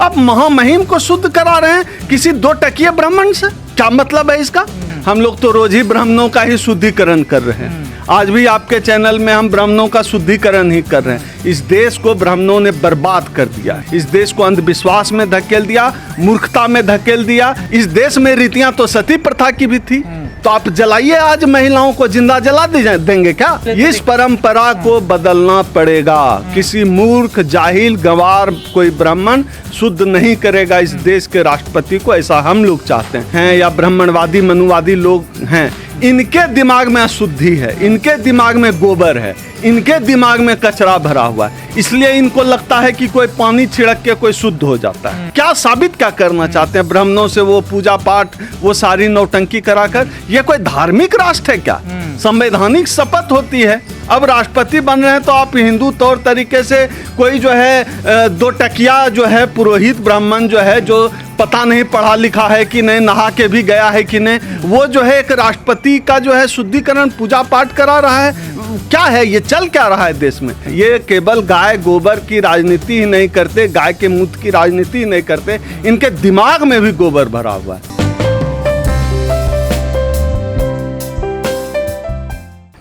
आप महामहिम को शुद्ध करा रहे हैं किसी 2 टकिए ब्राह्मण से। क्या मतलब है इसका? हम लोग तो रोज ही ब्राह्मणों का ही शुद्धिकरण कर रहे हैं। आज भी आपके चैनल में हम ब्राह्मणों का शुद्धिकरण ही कर रहे हैं। इस देश को ब्राह्मणों ने बर्बाद कर दिया, इस देश को अंधविश्वास में धकेल दिया, मूर्खता में धकेल दिया। इस देश में रीतियां तो सती प्रथा की भी थी, तो आप जलाइए, आज महिलाओं को जिंदा जला देंगे क्या? इस परंपरा को बदलना पड़ेगा। किसी मूर्ख जाहिल गंवार कोई ब्राह्मण शुद्ध नहीं करेगा इस देश के राष्ट्रपति को, ऐसा हम लोग चाहते हैं। या ब्राह्मणवादी मनुवादी लोग हैं, इनके दिमाग में अशुद्धि है, इनके दिमाग में गोबर है, इनके दिमाग में कचरा भरा हुआ है, इसलिए इनको लगता है कि कोई पानी छिड़क के कोई शुद्ध हो जाता है। क्या साबित क्या करना चाहते हैं ब्राह्मणों से? वो पूजा पाठ, वो सारी नौटंकी कराकर ये कोई धार्मिक राष्ट्र है क्या? संवैधानिक शपथ होती है। अब राष्ट्रपति बन रहे हैं तो आप हिंदू तौर तरीके से कोई जो है 2 टकिया जो है पुरोहित ब्राह्मण जो है, जो पता नहीं पढ़ा लिखा है कि नहीं, नहा के भी गया है कि नहीं, वो जो है एक राष्ट्रपति का जो है शुद्धिकरण पूजा पाठ करा रहा है। क्या है ये? चल क्या रहा है देश में? ये केवल गाय गोबर की राजनीति ही नहीं करते, गाय के मूत्र की राजनीति ही नहीं करते, इनके दिमाग में भी गोबर भरा हुआ है।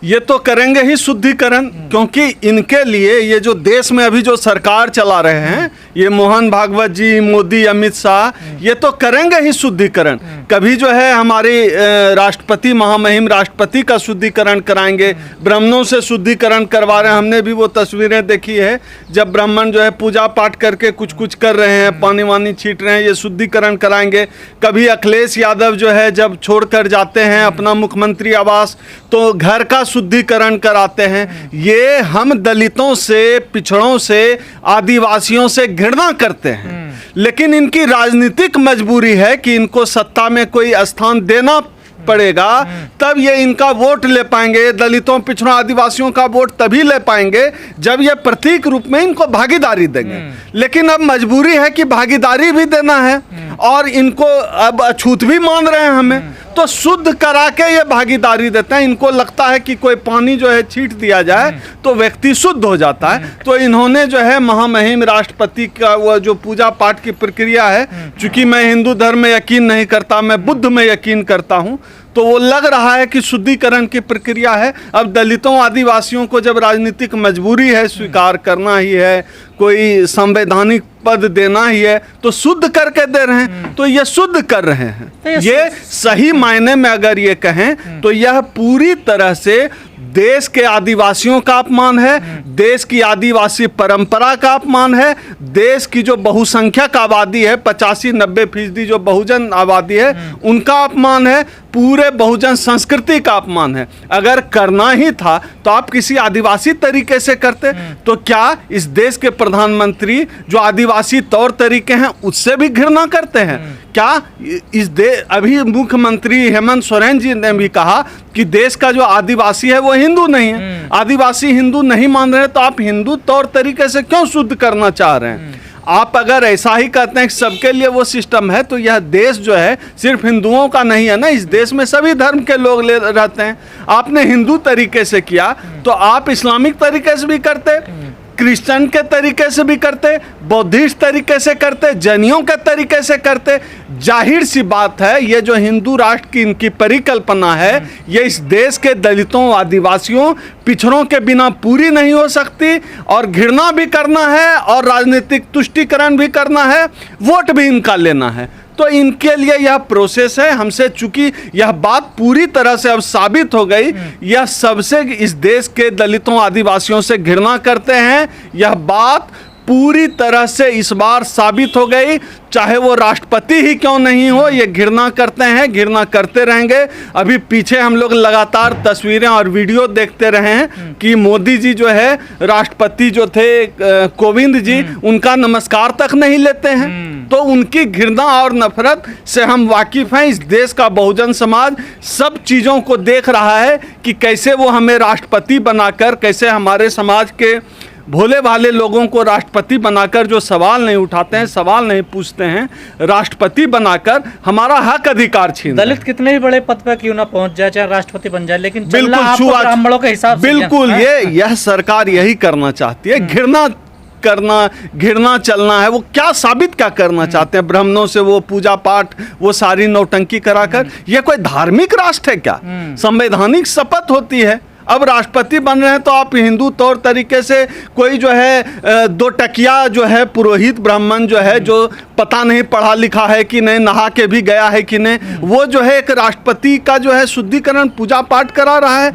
ये तो करेंगे ही शुद्धिकरण, क्योंकि इनके लिए ये जो देश में अभी जो सरकार चला रहे हैं, ये मोहन भागवत जी, मोदी, अमित शाह, ये तो करेंगे ही शुद्धिकरण। कभी जो है हमारे राष्ट्रपति महामहिम राष्ट्रपति का शुद्धिकरण कराएंगे, ब्राह्मणों से शुद्धिकरण करवा रहे हैं। हमने भी वो तस्वीरें देखी है जब ब्राह्मण जो है पूजा पाठ करके कुछ कुछ कर रहे हैं, पानी वानी छीट रहे हैं, ये शुद्धिकरण कराएंगे। कभी अखिलेश यादव जो है जब छोड़कर जाते हैं अपना मुख्यमंत्री आवास, तो घर का शुद्धिकरण कराते हैं। ये हम दलितों से, पिछड़ों से, आदिवासियों से घृणा करते हैं, लेकिन इनकी राजनीतिक मजबूरी है कि इनको सत्ता में कोई स्थान देना पड़ेगा, तब ये इनका वोट ले पाएंगे। दलितों, पिछड़ों, आदिवासियों का वोट तभी ले पाएंगे जब ये प्रतीक रूप में इनको भागीदारी देंगे। लेकिन अब मजबूरी है कि भागीदारी भी देना है और इनको अब अछूत भी मान रहे हैं हमें, तो शुद्ध करा के ये भागीदारी देते हैं। इनको लगता है कि कोई पानी जो है छीट दिया जाए तो व्यक्ति शुद्ध हो जाता है। तो इन्होंने जो है महामहिम राष्ट्रपति का वो जो पूजा पाठ की प्रक्रिया है, चूंकि मैं हिंदू धर्म में यकीन नहीं करता, मैं बुद्ध में यकीन करता हूँ, तो वो लग रहा है कि शुद्धिकरण की प्रक्रिया है। अब दलितों, आदिवासियों को जब राजनीतिक मजबूरी है, स्वीकार करना ही है, कोई संवैधानिक पद देना ही है, तो शुद्ध करके दे रहे हैं। तो ये शुद्ध कर रहे हैं। तो ये सही मायने में अगर ये कहें तो यह पूरी तरह से देश के आदिवासियों का अपमान है, देश की आदिवासी परंपरा का अपमान है, देश की जो बहुसंख्यक आबादी है, 85-90% जो बहुजन आबादी है, उनका अपमान है, पूरे बहुजन संस्कृति का अपमान है। अगर करना ही था तो आप किसी आदिवासी तरीके से करते। तो क्या इस देश के प्रधानमंत्री जो आदिवासी तौर तरीके हैं उससे भी घृणा करते हैं क्या? इस अभी मुख्यमंत्री हेमंत सोरेन जी ने भी कहा कि देश का जो आदिवासी है वो हिंदू नहीं है। आदिवासी हिंदू नहीं मान रहे, तो आप हिंदू तौर तरीके से क्यों शुद्ध करना चाह रहे हैं? आप अगर ऐसा ही कहते हैं कि सबके लिए वो सिस्टम है, तो यह देश जो है सिर्फ हिंदुओं का नहीं है ना, इस देश में सभी धर्म के लोग रहते हैं। आपने हिंदू तरीके से किया तो आप इस्लामिक तरीके से भी करते, क्रिश्चियन के तरीके से भी करते, बौद्धिस्ट तरीके से करते, जैनियों के तरीके से करते। जाहिर सी बात है ये जो हिंदू राष्ट्र की इनकी परिकल्पना है, ये इस देश के दलितों, आदिवासियों, पिछड़ों के बिना पूरी नहीं हो सकती। और घृणा भी करना है और राजनीतिक तुष्टीकरण भी करना है, वोट भी इनका लेना है। तो इनके लिए यह प्रोसेस है। हमसे चूंकि यह बात पूरी तरह से अब साबित हो गई, यह सबसे इस देश के दलितों, आदिवासियों से घृणा करते हैं, यह बात पूरी तरह से इस बार साबित हो गई। चाहे वो राष्ट्रपति ही क्यों नहीं हो, ये घृणा करते हैं, घृणा करते रहेंगे। अभी पीछे हम लोग लगातार तस्वीरें और वीडियो देखते रहे हैं कि मोदी जी जो है, राष्ट्रपति जो थे कोविंद जी, उनका नमस्कार तक नहीं लेते हैं। तो उनकी घृणा और नफरत से हम वाकिफ हैं। इस देश का बहुजन समाज सब चीज़ों को देख रहा है कि कैसे वो हमें राष्ट्रपति बनाकर, कैसे हमारे समाज के भोले भाले लोगों को राष्ट्रपति बनाकर, जो सवाल नहीं उठाते हैं, सवाल नहीं पूछते हैं, राष्ट्रपति बनाकर हमारा हक अधिकार छीन। दलित कितने ही बड़े पद पर क्यों ना पहुंच जाए, चाहे राष्ट्रपति बन जाए, लेकिन बिल्कुल ब्राह्मणों के हिसाब से बिल्कुल यह सरकार यही करना चाहती है, घृणा करना, घृणा चलना है, वो क्या साबित क्या करना चाहते हैं ब्राह्मणों से? वो पूजा पाठ, वो सारी नौटंकी कराकर, ये कोई धार्मिक राष्ट्र है क्या? संवैधानिक शपथ होती है। अब राष्ट्रपति बन रहे हैं तो आप हिंदू तौर तरीके से कोई जो है दो टकिया जो है पुरोहित ब्राह्मण जो है, जो पता नहीं पढ़ा लिखा है कि नहीं, नहा के भी गया है कि नहीं, वो जो है एक राष्ट्रपति का जो है शुद्धिकरण पूजा पाठ करा रहा है।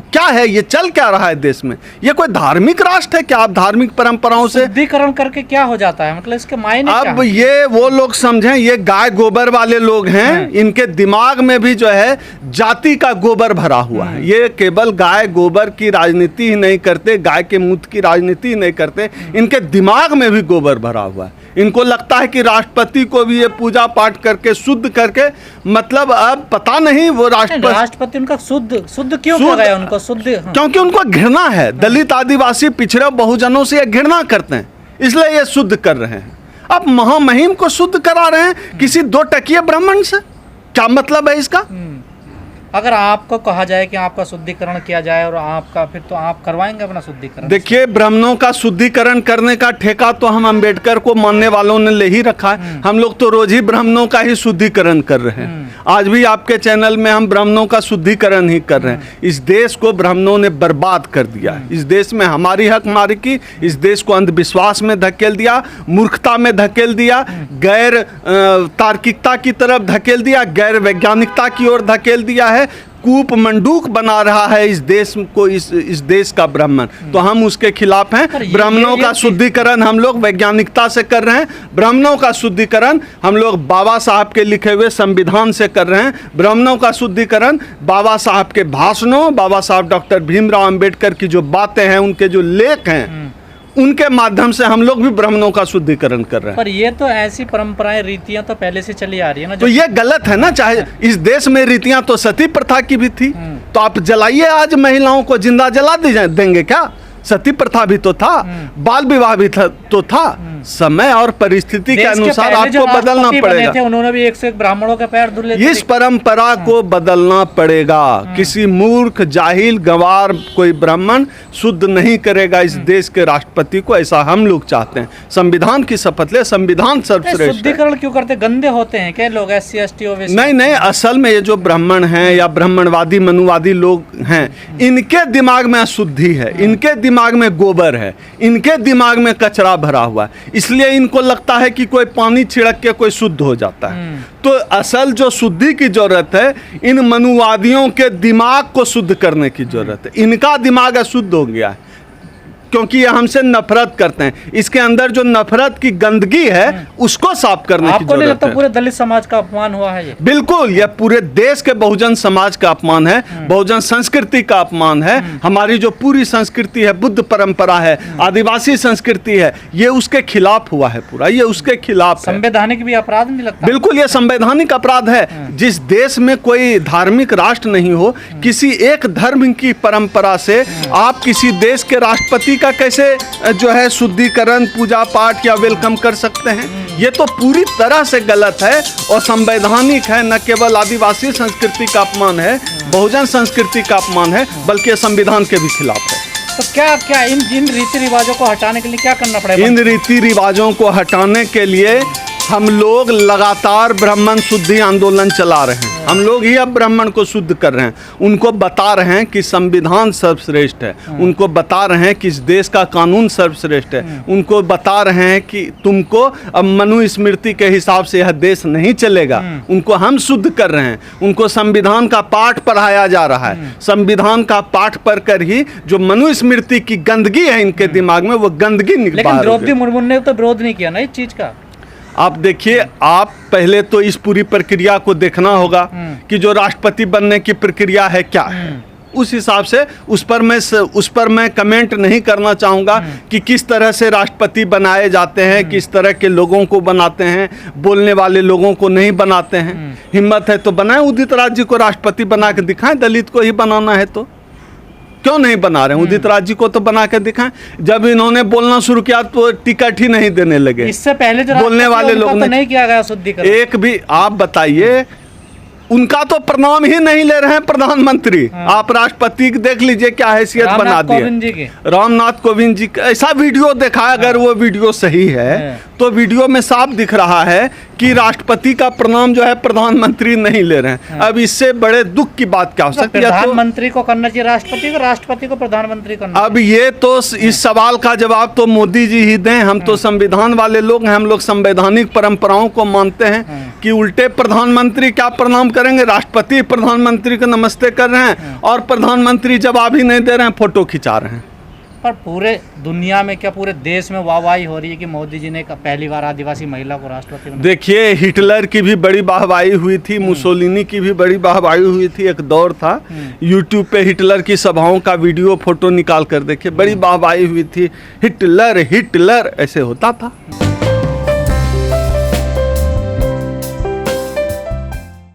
क्या है ये? चल क्या रहा है देश में? ये कोई धार्मिक राष्ट्र है क्या? आप धार्मिक परंपराओं से शुद्धिकरण करके क्या हो जाता है, मतलब इसके मायने क्या अब है? ये वो लोग समझें, ये गाय गोबर वाले लोग हैं, इनके दिमाग में भी जो है जाति का गोबर भरा हुआ है। ये केवल गाय गोबर की राजनीति ही नहीं करते, गाय के मूत्र की राजनीति ही नहीं करते, इनके दिमाग में भी गोबर भरा हुआ है। इनको लगता है कि राष्ट्रपति को भी ये पूजा पाठ करके शुद्ध करके, मतलब अब पता नहीं वो राष्ट्रपति उनका शुद्ध क्यों किया गया उनको शुद्ध? क्योंकि उनको घृणा है, दलित आदिवासी पिछड़े बहुजनों से ये घृणा करते हैं, इसलिए ये शुद्ध कर रहे हैं। अब महामहिम को शुद्ध करा रहे हैं किसी दो टकिए ब्राह्मण से, क्या मतलब है इसका? अगर आपको कहा जाए कि आपका शुद्धिकरण किया जाए और आपका, फिर तो आप करवाएंगे अपना शुद्धिकरण? देखिए, ब्राह्मणों का शुद्धिकरण करने का ठेका तो हम अंबेडकर को मानने वालों ने ले ही रखा है। हम लोग तो रोज ही ब्राह्मणों का ही शुद्धिकरण कर रहे हैं। आज भी आपके चैनल में हम ब्राह्मणों का शुद्धिकरण ही कर रहे हैं। इस देश को ब्राह्मणों ने बर्बाद कर दिया। इस देश में हमारी हकमारी की, इस देश को अंधविश्वास में धकेल दिया, मूर्खता में धकेल दिया, गैर तार्किकता की तरफ धकेल दिया, गैर वैज्ञानिकता की ओर धकेल दिया है। कूप मंडूक बना रहा है इस देश को, इस देश का ब्राह्मण, तो हम उसके खिलाफ हैं। ब्राह्मणों का शुद्धिकरण हम लोग वैज्ञानिकता से कर रहे हैं। ब्राह्मणों का शुद्धिकरण हम लोग बाबा साहब के लिखे हुए संविधान से कर रहे हैं। ब्राह्मणों का शुद्धिकरण बाबा साहब के भाषणों, बाबा साहब डॉक्टर भीमराव अंबेडकर की जो बातें हैं, उनके जो लेख हैं, उनके माध्यम से हम लोग भी ब्राह्मणों का शुद्धिकरण कर रहे हैं। पर ये तो ऐसी परंपराएं, रीतियां तो पहले से चली आ रही है ना, तो ये गलत है ना। चाहे इस देश में रीतियां तो सती प्रथा की भी थी, तो आप जलाइए, आज महिलाओं को जिंदा जला देंगे क्या? सती प्रथा भी तो था, बाल विवाह भी तो था। समय और परिस्थिति के अनुसार आपको बदलना पड़ेगा। उन्होंने भी 101 ब्राह्मणों के पैर धुले थे। इस परंपरा को बदलना पड़ेगा। किसी मूर्ख, जाहिल, गंवार कोई ब्राह्मण शुद्ध नहीं करेगा इस देश के राष्ट्रपति को, ऐसा हम लोग चाहते हैं। संविधान की शपथ ले, संविधान सर्वश्रेष्ठ। शुद्धिकरण क्यों करते? गंदे होते हैं क्या लोग? SC ST OBC? नहीं, असल में ये जो ब्राह्मण हैं या ब्राह्मणवादी मनुवादी लोग हैं, इनके दिमाग में अशुद्धि है, इनके दिमाग में गोबर है, इनके दिमाग में कचरा भरा हुआ है, इसलिए इनको लगता है कि कोई पानी छिड़क के कोई शुद्ध हो जाता है। तो असल जो शुद्धि की जरूरत है, इन मनुवादियों के दिमाग को शुद्ध करने की जरूरत है। इनका दिमाग अशुद्ध हो गया है क्योंकि ये हमसे नफरत करते हैं। इसके अंदर जो नफरत की गंदगी है, उसको साफ करने की जरूरत है। आपको नहीं लगता पूरे दलित समाज का अपमान हुआ है ये? बिल्कुल, यह पूरे देश के बहुजन समाज का अपमान है, बहुजन संस्कृति का अपमान है। हमारी जो पूरी संस्कृति है, बुद्ध परंपरा है, आदिवासी संस्कृति है, ये उसके खिलाफ हुआ है पूरा, ये उसके खिलाफ है। संवैधानिक भी अपराध नहीं लगता? बिल्कुल, ये संवैधानिक अपराध है। जिस देश में कोई धार्मिक राष्ट्र नहीं हो, किसी एक धर्म की परंपरा से आप किसी देश के राष्ट्रपति का कैसे जो है शुद्धिकरण, पूजा पाठ या वेलकम कर सकते हैं? ये तो पूरी तरह से गलत है और संवैधानिक है। न केवल आदिवासी संस्कृति का अपमान है, बहुजन संस्कृति का अपमान है, बल्कि संविधान के भी खिलाफ है। तो क्या इन रीति रिवाजों को हटाने के लिए क्या करना पड़ेगा? इन रीति रिवाजों को हटाने के लिए हम लोग लगातार ब्राह्मण शुद्धि आंदोलन चला रहे हैं। हम लोग ही अब ब्राह्मण को शुद्ध कर रहे हैं, उनको बता रहे हैं कि संविधान सर्वश्रेष्ठ है, उनको बता रहे हैं कि इस देश का कानून सर्वश्रेष्ठ है, उनको बता रहे हैं कि तुमको अब मनुस्मृति के हिसाब से यह देश नहीं चलेगा। उनको हम शुद्ध कर रहे हैं, उनको संविधान का पाठ पढ़ाया जा रहा है। संविधान का पाठ पढ़कर ही जो मनुस्मृति की गंदगी है इनके दिमाग में, वो गंदगी निकल। लेकिन द्रौपदी मुर्मू ने तो विरोध नहीं किया ना इस चीज का। आप देखिए, आप पहले तो इस पूरी प्रक्रिया को देखना होगा कि जो राष्ट्रपति बनने की प्रक्रिया है क्या है। उस हिसाब से उस पर मैं कमेंट नहीं करना चाहूँगा कि किस तरह से राष्ट्रपति बनाए जाते हैं, किस तरह के लोगों को बनाते हैं, बोलने वाले लोगों को नहीं बनाते हैं। हिम्मत है तो बनाएं, उदित राज जी को राष्ट्रपति बना के दिखाएं। दलित को ही बनाना है तो क्यों नहीं बना रहे हैं? उदित राज जी को तो बना के दिखाएं। जब इन्होंने बोलना शुरू किया तो टिकट ही नहीं देने लगे। इससे पहले जो बोलने वाले लोग तो नहीं किया गया शुद्धिकरण। एक भी आप बताइए, उनका तो प्रणाम ही नहीं ले रहे हैं प्रधानमंत्री। आप राष्ट्रपति की देख लीजिए क्या हैसियत बना रामनाथ दी कोविंद जी के। है। रामनाथ कोविंद जी का ऐसा वीडियो देखा है, अगर वो वीडियो सही है तो वीडियो में साफ दिख रहा है कि राष्ट्रपति का प्रणाम जो है प्रधानमंत्री नहीं ले रहे हैं। अब इससे बड़े दुख की बात क्या हो सकती है? तो प्रधानमंत्री को करना चाहिए राष्ट्रपति को, राष्ट्रपति को प्रधानमंत्री करना। अब ये तो इस सवाल का जवाब तो मोदी जी ही दें। हम तो संविधान वाले लोग हैं, हम लोग संवैधानिक परंपराओं को मानते हैं कि उल्टे प्रधानमंत्री क्या प्रणाम करेंगे? राष्ट्रपति प्रधानमंत्री को नमस्ते कर रहे हैं और प्रधानमंत्री जवाब ही नहीं दे रहे हैं, फोटो खिंचा रहे हैं। पर पूरे दुनिया में क्या पूरे देश में वाहवाही हो रही है कि मोदी जी ने पहली बार आदिवासी महिला को राष्ट्रपति बनाया। देखिए, हिटलर की भी बड़ी वाहवाही हुई थी, मुसोलिनी की भी बड़ी वाहवाही हुई थी। एक दौर था, यूट्यूब पे हिटलर की सभाओं का वीडियो फोटो निकाल कर देखिए, बड़ी वाहवाही हुई थी। हिटलर हिटलर ऐसे होता था।